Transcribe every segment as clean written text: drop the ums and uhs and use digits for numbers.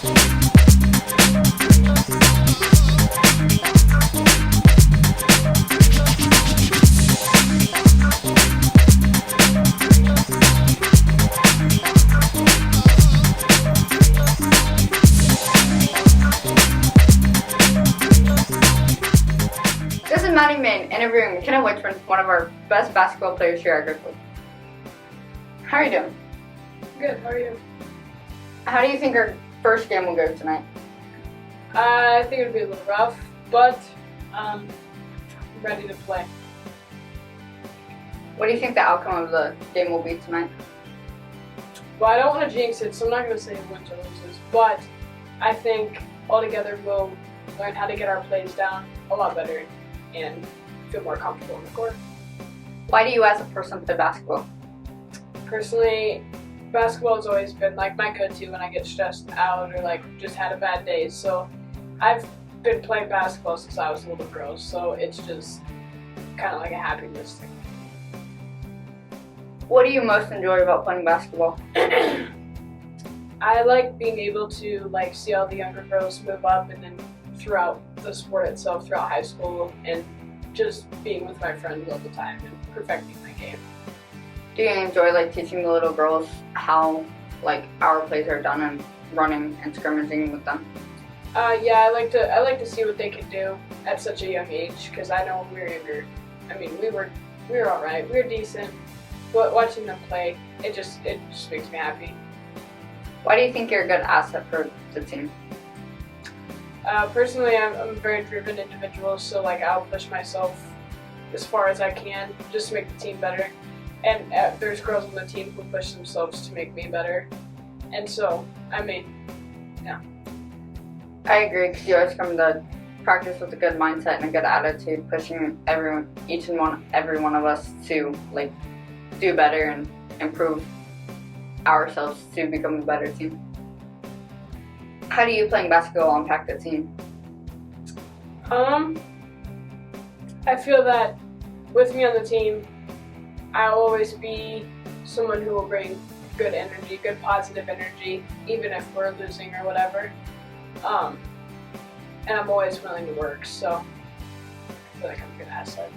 This is Maddie Main interviewing McKenna Wichman, one of our best basketball players here at Griswold. How are you doing? Good, how are you? How do you think our first game will go tonight? I think it'll be a little rough, but I'm ready to play. What do you think the outcome of the game will be tonight? Well, I don't want to jinx it, so I'm not going to say wins or loses, but I think altogether we'll learn how to get our plays down a lot better and feel more comfortable in the court. Why do you as a person play basketball? Personally, basketball has always been like my go-to when I get stressed out or like just had a bad day. So I've been playing basketball since I was a little girl, so it's just kind of like a happiness thing. What do you most enjoy about playing basketball? I like being able to like see all the younger girls move up, and then throughout the sport itself, throughout high school, and just being with my friends all the time and perfecting my game. Do you enjoy like teaching the little girls how like our plays are done and running and scrimmaging with them? Yeah, I like to see what they can do at such a young age, because I know when we were younger, I mean we were all right, we were decent, but watching them play, it just makes me happy. Why do you think you're a good asset for the team? Personally, I'm a very driven individual, so like I'll push myself as far as I can just to make the team better. And there's girls on the team who push themselves to make me better. And so, I mean, yeah. I agree, because you always come to practice with a good mindset and a good attitude, pushing every one of us to like do better and improve ourselves to become a better team. How do you playing basketball impact the team? I feel that with me on the team, I'll always be someone who will bring good energy, good positive energy, even if we're losing or whatever. And I'm always willing to work, so I feel like I'm a good asset.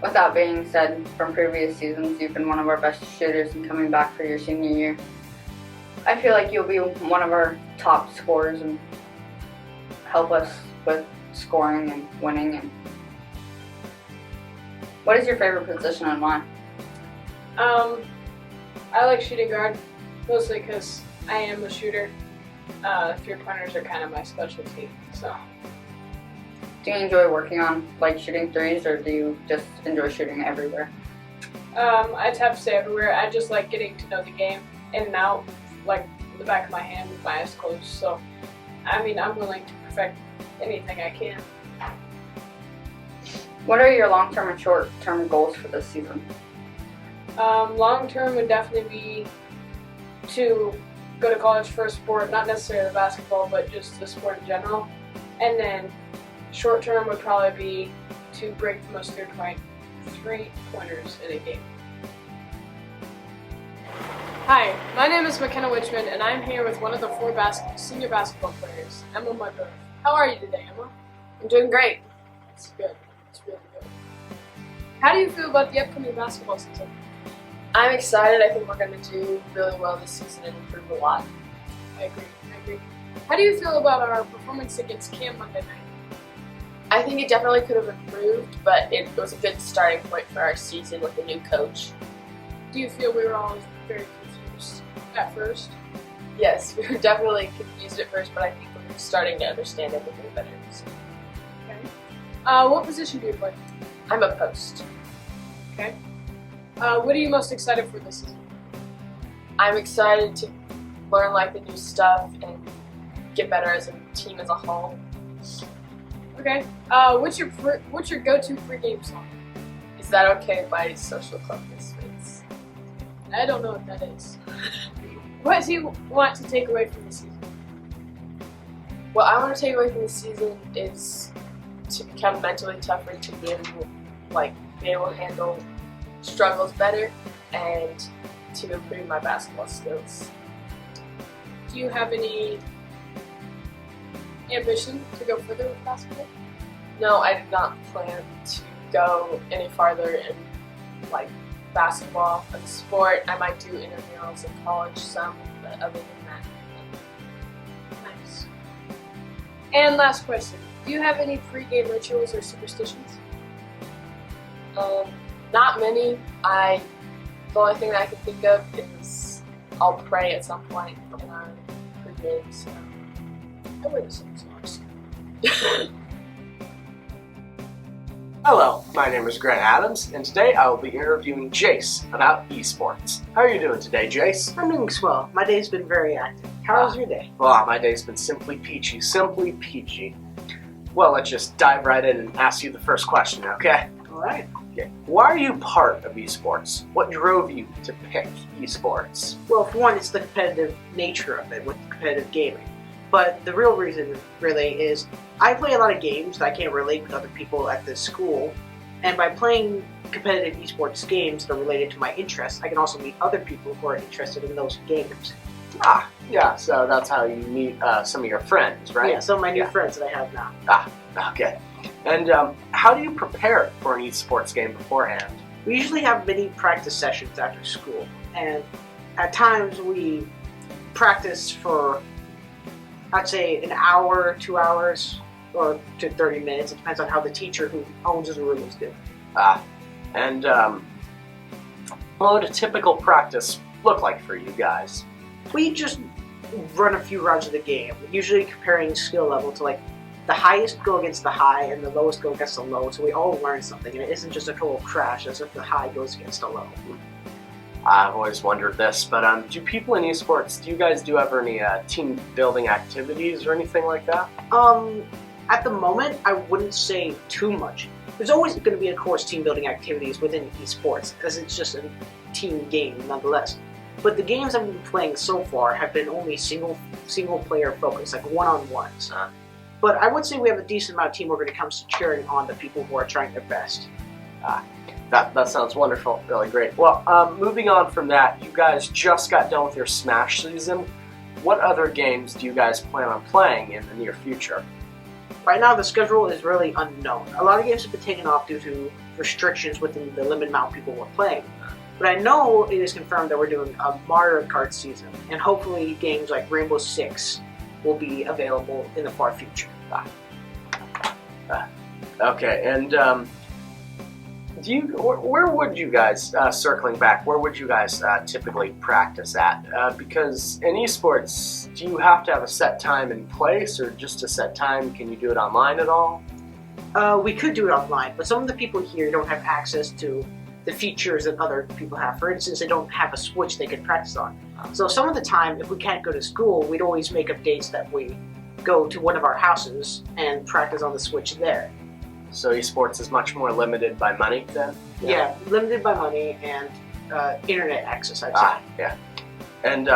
With that being said, from previous seasons, you've been one of our best shooters and coming back for your senior year. I feel like you'll be one of our top scorers and help us with scoring and winning. And what is your favorite position and why? I like shooting guard, mostly because I am a shooter. 3-pointers are kind of my specialty, so. Do you enjoy working on like shooting threes, or do you just enjoy shooting everywhere? I'd have to say everywhere. I just like getting to know the game in and out, like the back of my hand with my eyes closed. So, I mean, I'm willing to perfect anything I can. What are your long-term and short-term goals for this season? Long-term would definitely be to go to college for a sport, not necessarily basketball, but just the sport in general. And then short-term would probably be to break the most three-pointers in a game. Hi, my name is McKenna Wichman, and I'm here with one of the 4 senior basketball players, Emma Mudgrove. How are you today, Emma? I'm doing great. That's good. That's really good. How do you feel about the upcoming basketball season? I'm excited. I think we're going to do really well this season and improve a lot. I agree. How do you feel about our performance against Cam Monday night? I think it definitely could have improved, but it was a good starting point for our season with a new coach. Do you feel we were all very confused at first? Yes, we were definitely confused at first, but I think we're starting to understand everything better. So. Okay. What position do you play? I'm a post. Okay. What are you most excited for this season? I'm excited to learn like the new stuff and get better as a team as a whole. Okay. What's your go-to pregame song? Is That Okay by Social Club Misfits? I don't know what that is. What do you want to take away from the season? What I want to take away from the season is to become mentally tougher, to be able to handle struggles better, and to improve my basketball skills. Do you have any ambition to go further with basketball? No, I did not plan to go any farther in like basketball as a sport. I might do intramurals in college some, but other than that, Nice. And last question. Do you have any pre-game rituals or superstitions? not many. The only thing that I can think of is I'll pray at some point in our pregame, so I would assume so. Hello, my name is Grant Adams, and today I will be interviewing Jace about esports. How are you doing today, Jace? I'm doing swell. My day's been very active. How's your day? Well, my day's been simply peachy, simply peachy. Well, let's just dive right in and ask you the first question, okay? Alright. Okay. Why are you part of esports? What drove you to pick esports? Well, for one, it's the competitive nature of it with competitive gaming. But the real reason, really, is I play a lot of games that I can't relate with other people at this school. And by playing competitive esports games that are related to my interests, I can also meet other people who are interested in those games. Ah, yeah, so that's how you meet some of your friends, right? Yeah, some of my new friends that I have now. Ah, okay. And how do you prepare for an esports game beforehand? We usually have mini practice sessions after school. And at times we practice for, I'd say, an hour, 2 hours, or to 30 minutes. It depends on how the teacher who owns the room is doing. And what would a typical practice look like for you guys? We just run a few rounds of the game, usually comparing skill level to like the highest go against the high and the lowest go against the low, so we all learn something, and it isn't just a total crash as if the high goes against the low. I've always wondered this, but do people in esports, do you guys do ever any team building activities or anything like that? At the moment, I wouldn't say too much. There's always going to be, of course, team building activities within esports, as it's just a team game nonetheless. But the games I've been playing so far have been only single player focused, like one-on-ones. But I would say we have a decent amount of teamwork when it comes to cheering on the people who are trying their best. That sounds wonderful, really great. Well, moving on from that, you guys just got done with your Smash season. What other games do you guys plan on playing in the near future? Right now, the schedule is really unknown. A lot of games have been taken off due to restrictions within the limited amount of people we're playing. But I know it is confirmed that we're doing a Mario Kart season, and hopefully games like Rainbow Six will be available in the far future. Okay, and where would you guys, circling back, where would you guys typically practice at? Because in esports, do you have to have a set time in place, or just a set time? Can you do it online at all? We could do it online, but some of the people here don't have access to the features that other people have. For instance, they don't have a Switch they could practice on. So some of the time, if we can't go to school, we'd always make up dates that we go to one of our houses and practice on the Switch there. So esports is much more limited by money then? Yeah, limited by money and internet access, I'd say. Yeah. And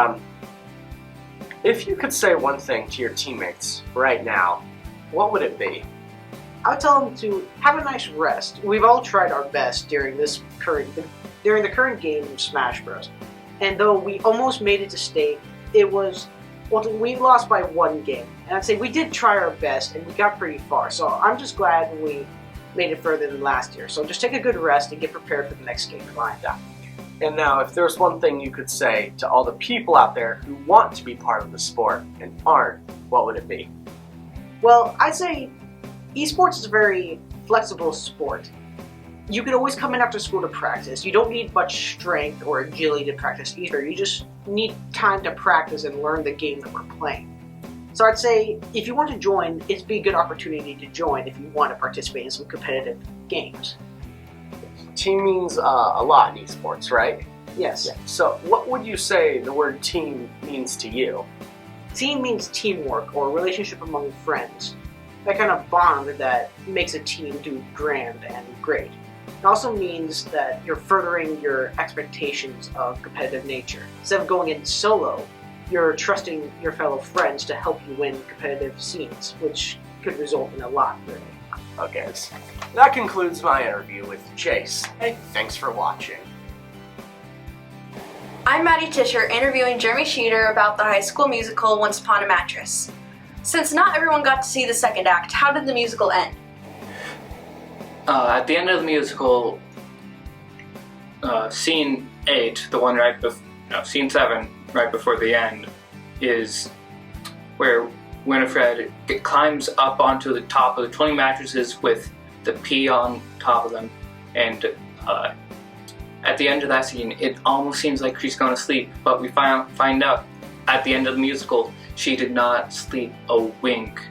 if you could say one thing to your teammates right now, what would it be? I would tell them to have a nice rest. We've all tried our best during the current game of Smash Bros. And though we almost made it to state, we lost by one game. And I'd say we did try our best and we got pretty far. So I'm just glad we made it further than last year. So just take a good rest and get prepared for the next game lined up. And now, if there's one thing you could say to all the people out there who want to be part of the sport and aren't, what would it be? Well, I'd say esports is a very flexible sport. You can always come in after school to practice. You don't need much strength or agility to practice either. You just need time to practice and learn the game that we're playing. So I'd say if you want to join, it'd be a good opportunity to join if you want to participate in some competitive games. Team means a lot in esports, right? Yes. Yeah. So what would you say the word team means to you? Team means teamwork or relationship among friends. That kind of bond that makes a team do grand and great. It also means that you're furthering your expectations of competitive nature. Instead of going in solo, you're trusting your fellow friends to help you win competitive scenes, which could result in a lot, really. Okay, that concludes my interview with Jace. Hey, thanks for watching. I'm Maddie Tischer interviewing Jeremy Sheeter about the high school musical Once Upon a Mattress. Since not everyone got to see the second act, how did the musical end? At the end of the musical, scene 8, the one right before, no, scene 7, right before the end, is where Winifred climbs up onto the top of the 20 mattresses with the pea on top of them, and at the end of that scene, it almost seems like she's going to sleep, but we find out at the end of the musical, she did not sleep a wink.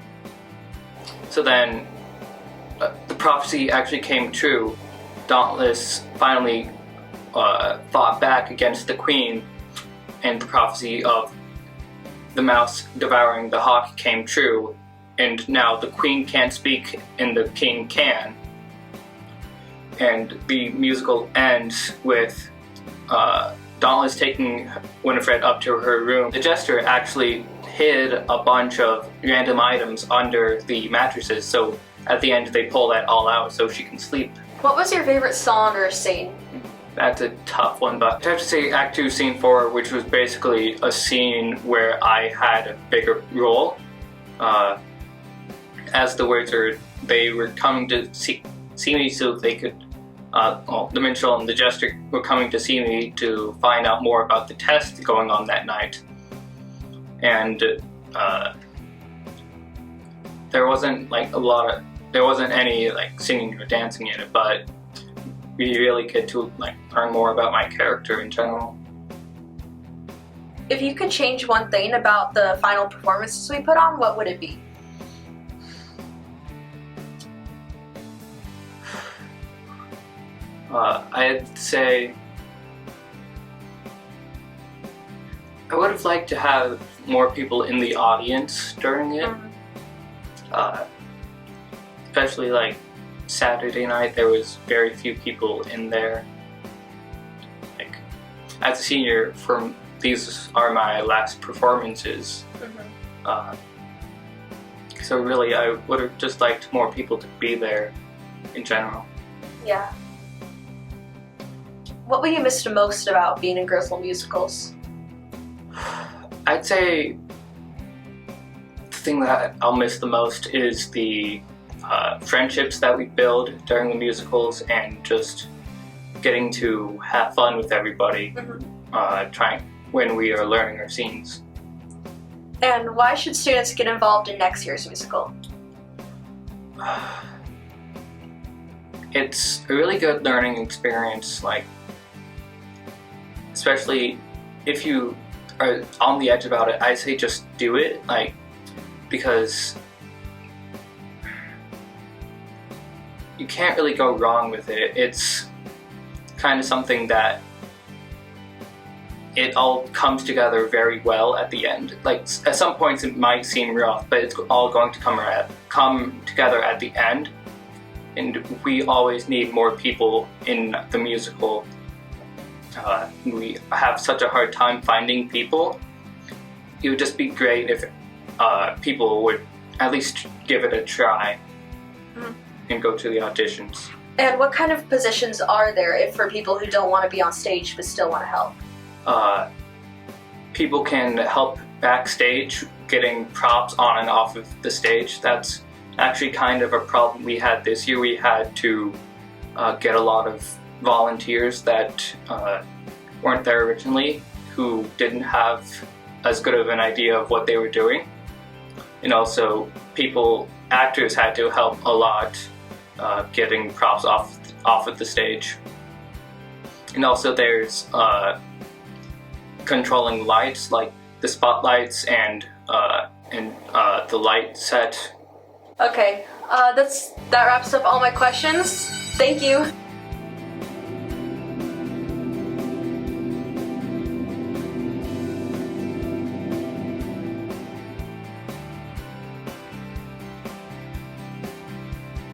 So then, the prophecy actually came true. Dauntless finally fought back against the queen, and the prophecy of the mouse devouring the hawk came true, and now the queen can't speak and the king can. And the musical ends with Dauntless taking Winifred up to her room. The jester actually hid a bunch of random items under the mattresses, so at the end they pull that all out so she can sleep. What was your favorite song or scene? That's a tough one, but I have to say Act 2, Scene 4, which was basically a scene where I had a bigger role. As the words are, they were coming to see me so they could, the minstrel and the jester were coming to see me to find out more about the test going on that night. And there wasn't any like singing or dancing in it, but we really get to like learn more about my character in general. If you could change one thing about the final performances we put on, what would it be? I'd say I would have liked to have more people in the audience during it. Especially like Saturday night, there was very few people in there. Like, as a senior, these are my last performances. So really, I would have just liked more people to be there in general. Yeah. What will you miss the most about being in Griswold musicals? I'd say the thing that I'll miss the most is the friendships that we build during the musicals and just getting to have fun with everybody when we are learning our scenes. And why should students get involved in next year's musical? It's a really good learning experience, like, especially if you are on the edge about it. I say just do it, like, because you can't really go wrong with it. It's kind of something that it all comes together very well at the end. Like, at some points it might seem rough, but it's all going to come together at the end. And we always need more people in the musical. We have such a hard time finding people. It would just be great if people would at least give it a try and go to the auditions. And what kind of positions are there for people who don't want to be on stage but still want to help? People can help backstage, getting props on and off of the stage. That's actually kind of a problem we had this year. We had to get a lot of volunteers that weren't there originally, who didn't have as good of an idea of what they were doing. And also actors had to help a lot getting props off of the stage. And also there's controlling lights, like the spotlights and the light set. Okay, that wraps up all my questions. Thank you.